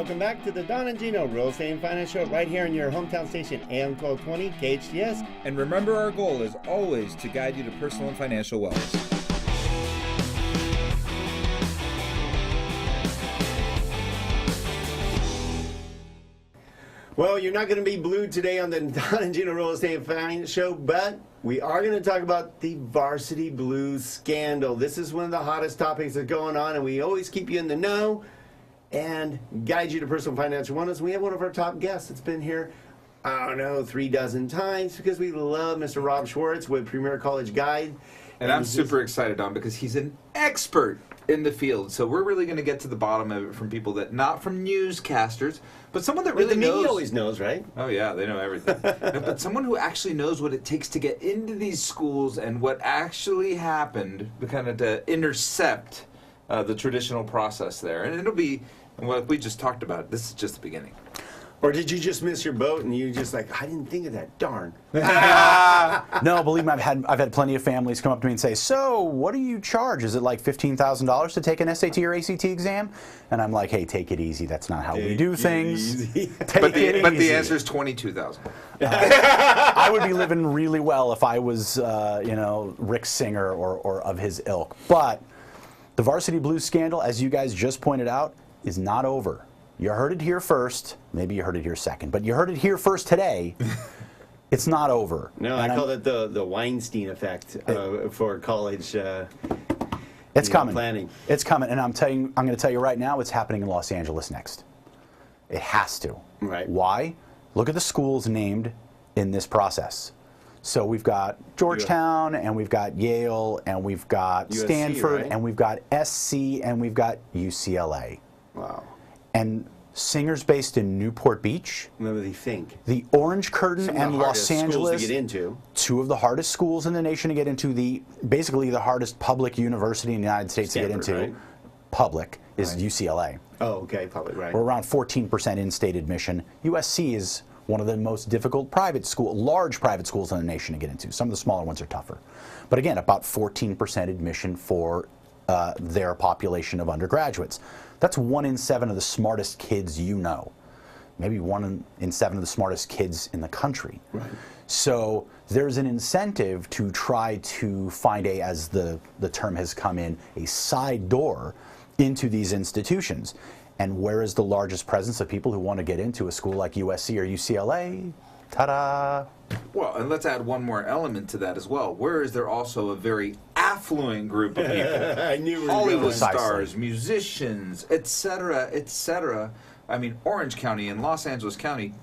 welcome back to the Don and Gino Real Estate and Finance Show right here in your hometown station, AM 1220 KHTS. And remember, our goal is always to guide you to personal and financial wellness. Well, you're not going to be blued today on the Don and Gino Real Estate and Finance Show, but we are going to talk about the Varsity Blues scandal. This is one of the hottest topics that's going on, and we always keep you in the know and guide you to personal financial wellness. We have one of our top guests that's been here, I don't know, 36 times because we love Mr. Rob Schwartz with Premier College Guide. And I'm super excited, Don, because he's an expert in the field. So we're really going to get to the bottom of it from people that, not from newscasters, but someone that really knows. The media always knows, right? Oh, yeah, they know everything. No, but someone who actually knows what it takes to get into these schools and what actually happened, kind of to intercept the traditional process there. And it'll be what we just talked about. This is just the beginning. Or did you just miss your boat and you just like, I didn't think of that, darn. No, believe me, I've had plenty of families come up to me and say, so what do you charge? Is it like $15,000 to take an SAT or ACT exam? And I'm like, hey, take it easy. That's not how we do things. But the answer is $22,000. I would be living really well if I was, Rick Singer or of his ilk. But the Varsity Blues scandal, as you guys just pointed out, is not over. You heard it here first. Maybe you heard it here second, but you heard it here first today. It's not over. No, I call it the Weinstein effect for college. It's coming. Planning. It's coming, and I'm going to tell you right now, it's happening in Los Angeles next. It has to. Right. Why? Look at the schools named in this process. So we've got Georgetown, and we've got Yale, and we've got USC, Stanford, right? and we've got SC, and we've got UCLA. Wow. And Singer's based in Newport Beach. What do you think? The Orange Curtain Some of and the Los Angeles. Schools to get into. Two of the hardest schools in the nation to get into. Basically the hardest public university in the United States Stanford, to get into. Right? Public is UCLA. Oh, okay, public, right. We're around 14% in-state admission. USC is one of the most difficult large private schools in the nation to get into. Some of the smaller ones are tougher. But again, about 14% admission for their population of undergraduates. That's 1 in 7 of the smartest kids you know. Maybe 1 in 7 of the smartest kids in the country. Right. So there's an incentive to try to find as the term has come in, a side door into these institutions. And where is the largest presence of people who want to get into a school like USC or UCLA? Ta-da! Well, and let's add one more element to that as well. Where is there also a very affluent group of people? I knew we were Hollywood going. stars, musicians, etc., etc. I mean, Orange County and Los Angeles County,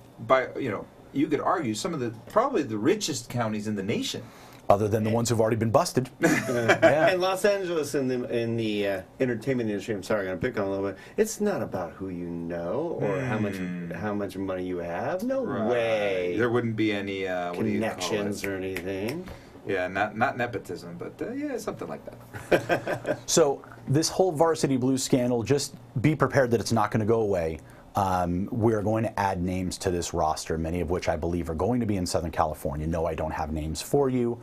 you could argue some of probably the richest counties in the nation. Other than the ones who've already been busted. And Los Angeles in the entertainment industry, I'm sorry, I'm going to pick on a little bit. It's not about who you know or how much money you have. No way. There wouldn't be any connections or anything. Yeah, not nepotism, but something like that. So this whole Varsity Blues scandal, just be prepared that it's not going to go away. We're going to add names to this roster, many of which I believe are going to be in Southern California. No, I don't have names for you,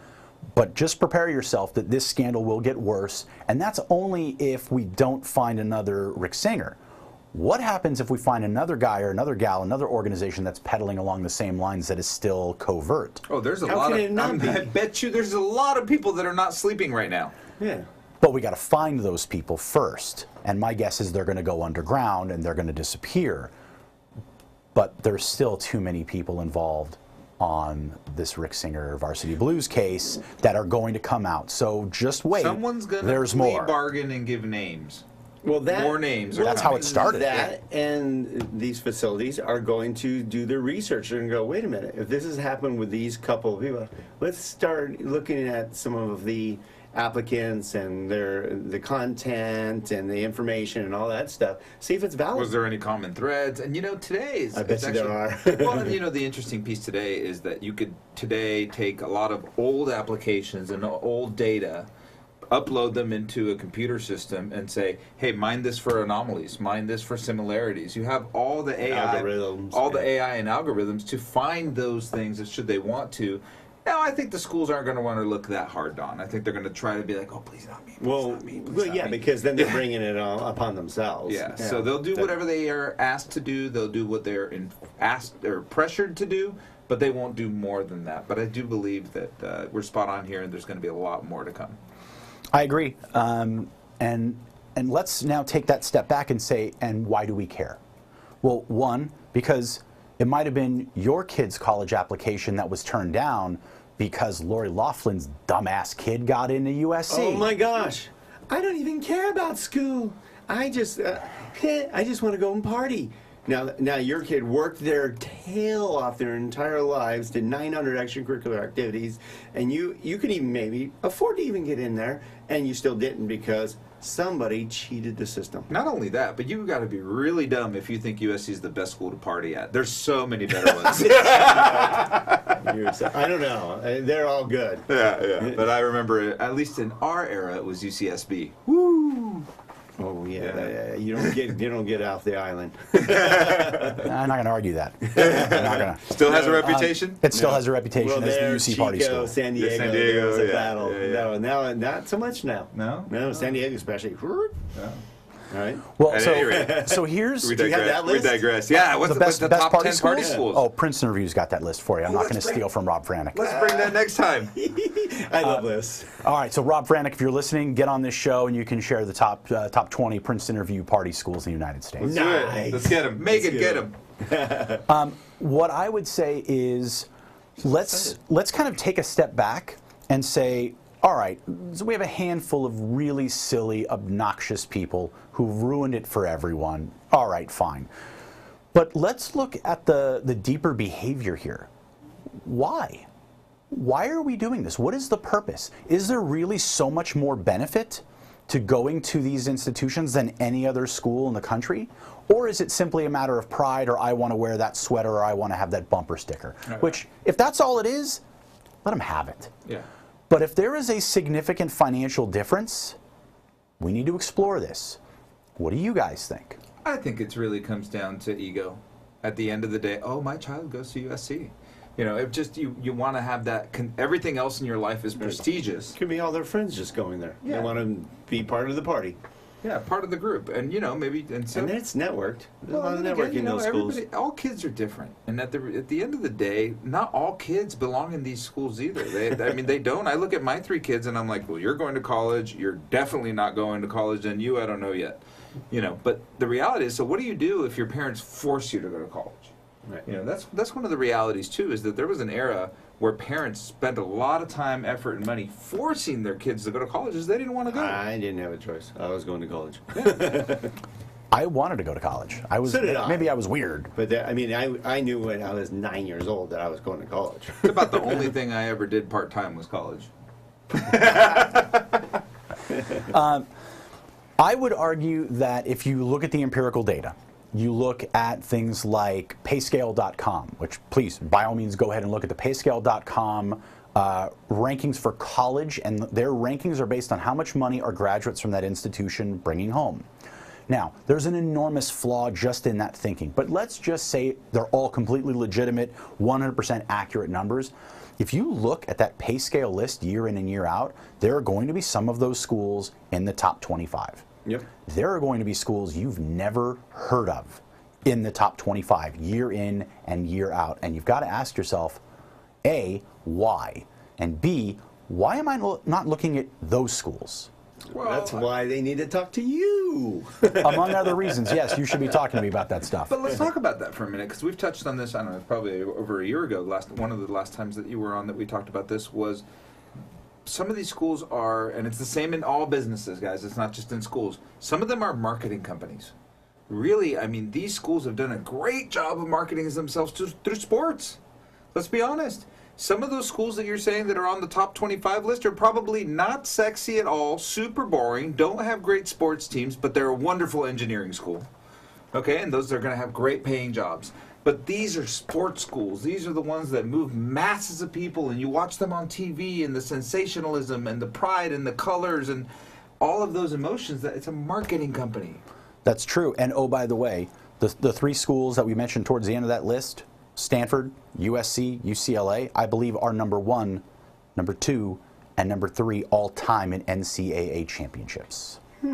but just prepare yourself that this scandal will get worse, and that's only if we don't find another Rick Singer. What happens if we find another guy or another gal, another organization that's peddling along the same lines that is still covert? Oh, there's a How lot can of. it not be? I bet you there's a lot of people that are not sleeping right now. Yeah. But we got to find those people first. And my guess is they're going to go underground and they're going to disappear. But there's still too many people involved on this Rick Singer Varsity Blues case that are going to come out. So just wait. Someone's going There's to more. bargain and give names. Well, More names. That's how it started. That and these facilities are going to do their research and go, wait a minute, if this has happened with these couple of people, let's start looking at some of the applicants and the content and the information and all that stuff. See if it's valid. Was there any common threads? And today I bet you there are. Well, and the interesting piece today is that you could today take a lot of old applications and old data, upload them into a computer system and say, hey, mine this for anomalies, mine this for similarities. You have all the AI, algorithms, the AI and algorithms to find those things that should they want to. No, I think the schools aren't going to want to look that hard, Don. I think they're going to try to be like, oh, please not me. Please Well, not me, please well, not yeah, me. because then they're bringing it upon themselves. Yeah, so they'll do whatever they are asked to do. They'll do what they're asked or pressured to do, but they won't do more than that. But I do believe that we're spot on here, and there's going to be a lot more to come. I agree. And let's now take that step back and say, and why do we care? Well, one, because it might have been your kid's college application that was turned down because Lori Laughlin's dumbass kid got into USC. Oh my gosh, I don't even care about school. I just want to go and party. Now your kid worked their tail off their entire lives, did 900 extracurricular activities, and you could even maybe afford to even get in there, and you still didn't because somebody cheated the system. Not only that, but you've got to be really dumb if you think USC is the best school to party at. There's so many better ones. I don't know. They're all good. Yeah. But I remember, at least in our era, it was UCSB. Woo! Oh yeah. You don't get off the island. I'm not going to argue that. I'm not gonna. Still has a reputation? It still has a reputation as the UC Chico, party school. San Diego, San Diego, there was a yeah, battle. yeah. No, now not so much now. No? San Diego especially. No. All right. Well, At any rate. so here's We you have that list? digress. Yeah, what's the best the best top party 10 party schools. schools? Oh, Princeton Review's got that list for you. I'm not going to let's bring- steal from Rob Franek. Let's bring that next time. I love this. All right, so Rob Franek, if you're listening, get on this show and you can share the top 20 Princeton Review party schools in the United States. Do it. Let's get him. Megan, get him. What I would say is let's kind of take a step back and say, all right, so we have a handful of really silly, obnoxious people who've ruined it for everyone. All right, fine. But let's look at the deeper behavior here. Why? Why are we doing this? What is the purpose? Is there really so much more benefit to going to these institutions than any other school in the country? Or is it simply a matter of pride, or I want to wear that sweater, or I want to have that bumper sticker? Right. Which, if that's all it is, let them have it. Yeah. But if there is a significant financial difference, we need to explore this. What do you guys think? I think it really comes down to ego. At the end of the day, oh, my child goes to USC. You know, it just you want to have that. Everything else in your life is prestigious. Could be all their friends just going there. Yeah. They want to be part of the party. Yeah, part of the group, and maybe and so. And it's networked. There's a lot of then networking again, in those schools. All kids are different, and at the end of the day, not all kids belong in these schools either. They don't. I look at my 3 kids, and I'm like, well, you're going to college. You're definitely not going to college, and I don't know yet. But the reality is, so what do you do if your parents force you to go to college? Right. That's one of the realities too. Is that there was an era where parents spent a lot of time, effort, and money forcing their kids to go to colleges they didn't want to go. I didn't have a choice. I was going to college. I wanted to go to college. So did I. Maybe I was weird. But I knew when I was 9 years old that I was going to college. It's about the only thing I ever did part-time was college. I would argue that if you look at the empirical data, you look at things like payscale.com, which please, by all means, go ahead and look at the payscale.com rankings for college, and their rankings are based on how much money are graduates from that institution bringing home. Now, there's an enormous flaw just in that thinking, but let's just say they're all completely legitimate, 100% accurate numbers. If you look at that pay scale list year in and year out, there are going to be some of those schools in the top 25. Yep. There are going to be schools you've never heard of in the top 25 year in and year out. And you've got to ask yourself, A, why? And B, why am I not looking at those schools? Well, That's why they need to talk to you. Among other reasons, yes, you should be talking to me about that stuff. But let's talk about that for a minute, because we've touched on this, I don't know, probably over a year ago. One of the last times that you were on that we talked about this was some of these schools are, and it's the same in all businesses, guys, it's not just in schools. Some of them are marketing companies. Really, I mean, these schools have done a great job of marketing themselves through sports. Let's be honest. Some of those schools that you're saying that are on the top 25 list are probably not sexy at all, super boring, don't have great sports teams, but they're a wonderful engineering school. Okay, and those are going to have great paying jobs. But these are sports schools. These are the ones that move masses of people, and you watch them on TV, and the sensationalism and the pride and the colors and all of those emotions. That it's a marketing company. That's true. And oh, by the way, the 3 schools that we mentioned towards the end of that list, Stanford, USC, UCLA, I believe are number 1, number 2, and number 3 all time in NCAA championships. Well,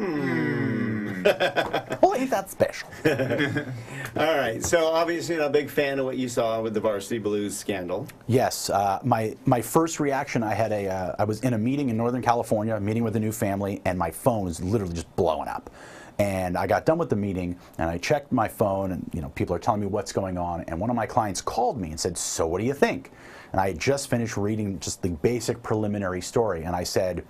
ain't that special? All right. So obviously, you're a big fan of what you saw with the Varsity Blues scandal. Yes. My first reaction, I was in a meeting in Northern California, meeting with a new family, and my phone was literally just blowing up. And I got done with the meeting, and I checked my phone, and people are telling me what's going on. And one of my clients called me and said, "So what do you think?" And I had just finished reading just the basic preliminary story, and I said,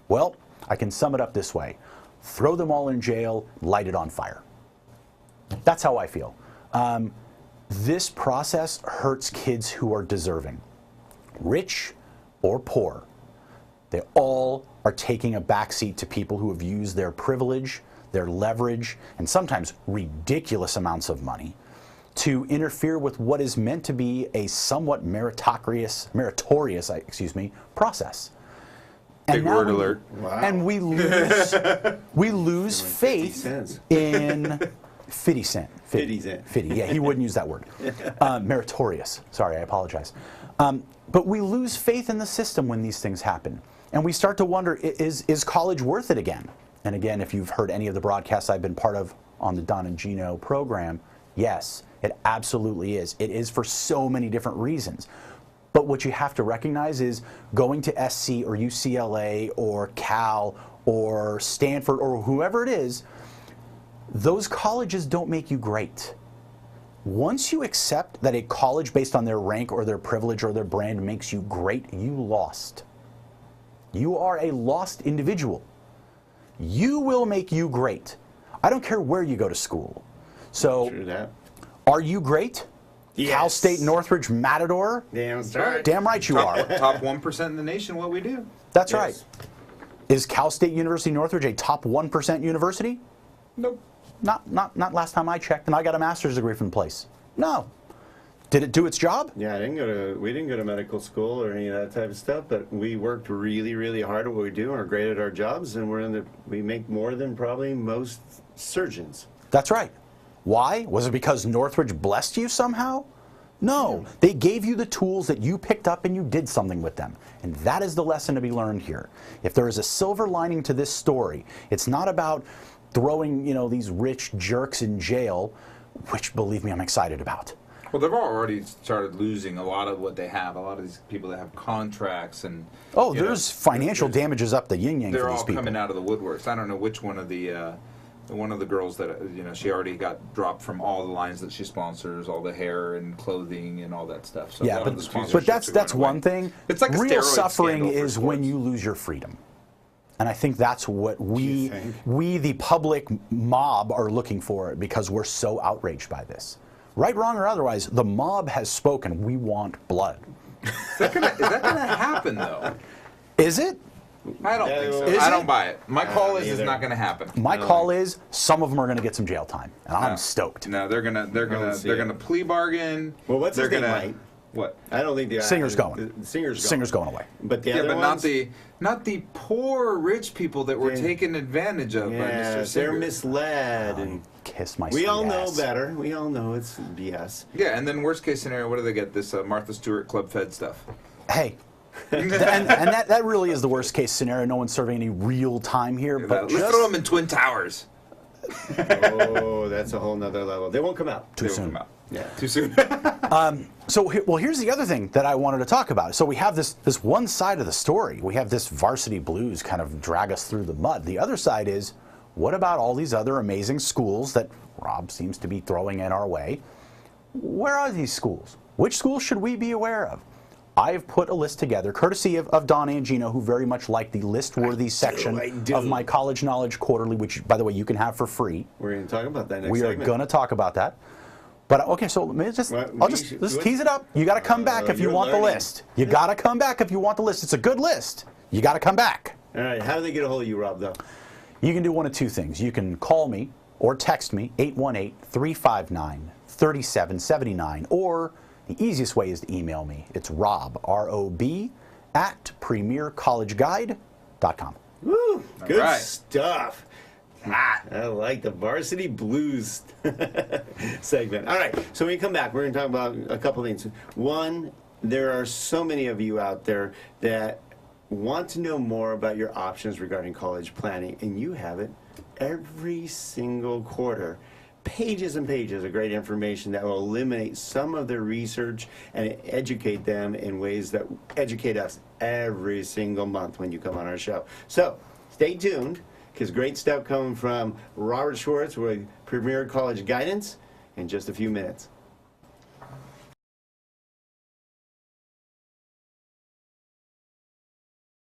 "Well, I can sum it up this way. Throw them all in jail, light it on fire." That's how I feel. This process hurts kids who are deserving, rich or poor. They all are taking a backseat to people who have used their privilege, their leverage, and sometimes ridiculous amounts of money to interfere with what is meant to be a somewhat meritorious process. Big word alert. Wow. And we lose faith 50 cents. in 50 cent. 50 cent. 50, yeah, he wouldn't use that word. Meritorious. Sorry, I apologize. But we lose faith in the system when these things happen. And we start to wonder, is college worth it again? And again, if you've heard any of the broadcasts I've been part of on the Don and Gino program, yes, it absolutely is. It is for so many different reasons. But what you have to recognize is going to SC or UCLA or Cal or Stanford or whoever it is, those colleges don't make you great. Once you accept that a college based on their rank or their privilege or their brand makes you great, you lost. You are a lost individual. You will make you great. I don't care where you go to school. So, True that. are you great? Yes. Cal State, Northridge, Matador? Damn straight. Damn right you are. Top 1% in the nation, what we do. That's Yes. right. Is Cal State University Northridge a top 1% university? Nope. Not last time I checked, and I got a master's degree from the place. No. Did it do its job? Yeah, we didn't go to medical school or any of that type of stuff, but we worked really, really hard at what we do and are great at our jobs, and we make more than probably most surgeons. That's right. Why? Was it because Northridge blessed you somehow? No. They gave you the tools that you picked up and you did something with them. And that is the lesson to be learned here. If there is a silver lining to this story, it's not about throwing, these rich jerks in jail, which, believe me, I'm excited about. Well, they've already started losing a lot of what they have. A lot of these people that have contracts and There's financial damages up the yin-yang they're for these all people. coming out of the woodworks. I don't know which one of the girls that she already got dropped from all the lines that she sponsors, all the hair and clothing and all that stuff. So a Yeah, lot of the but sponsorships that's are going one away. thing. It's like a real steroid suffering scandal for is when sports. you lose your freedom. And I think that's what You think? we the public mob are looking for because we're so outraged by this. Right, wrong, or otherwise, the mob has spoken. We want blood. Is that gonna happen though? Is it? I don't think so. Is I it? don't buy it. My call is it's either. not going to happen. My call is some of them are going to get some jail time, and I'm stoked. No, they're gonna see they're it. gonna plea bargain. Well, what's his they're name, gonna Mike? what? I don't think the Singer's going. The singer's Singer's going away. But the Yeah, other but ones, not the poor rich people that were Yeah. taken advantage of by Mr. yeah, Singer. they're misled, and Kiss my we sweet all know ass. better. We all know it's BS. Yeah, and then worst case scenario, what do they get? This Martha Stewart Club Fed stuff. Hey. and that really is the worst case scenario. No one's serving any real time here. But Let's throw them in Twin Towers. Oh, that's a whole nother level. They won't come out. Too They won't soon. come out. Yeah. Too soon. Here's the other thing that I wanted to talk about. So we have this one side of the story. We have this Varsity Blues kind of drag us through the mud. The other side is, what about all these other amazing schools that Rob seems to be throwing in our way? Where are these schools? Which schools should we be aware of? I've put a list together, courtesy of Don and Gino, who very much like the list-worthy section I do. of my College Knowledge Quarterly, which, by the way, you can have for free. We're going to talk about that next We are segment. going to talk about that. But okay, so let me just, Well, I'll we just should- let's what- tease it up. You got to come back if you you're want the learning. list. You got to come back if you want the list. It's a good list. You got to come back. All right, how do they get a hold of you, Rob, though? You can do one of two things. You can call me or text me, 818-359-3779, or the easiest way is to email me. It's Rob, R-O-B, @premiercollegeguide.com. Woo, good right. stuff. I like the Varsity Blues segment. All right, so when you come back, we're going to talk about a couple things. One, there are so many of you out there that want to know more about your options regarding college planning, and you have it every single quarter. Pages and pages of great information that will eliminate some of their research and educate them in ways that educate us every single month when you come on our show. So stay tuned, because great stuff coming from Robert Schwartz with Premier College Guidance in just a few minutes.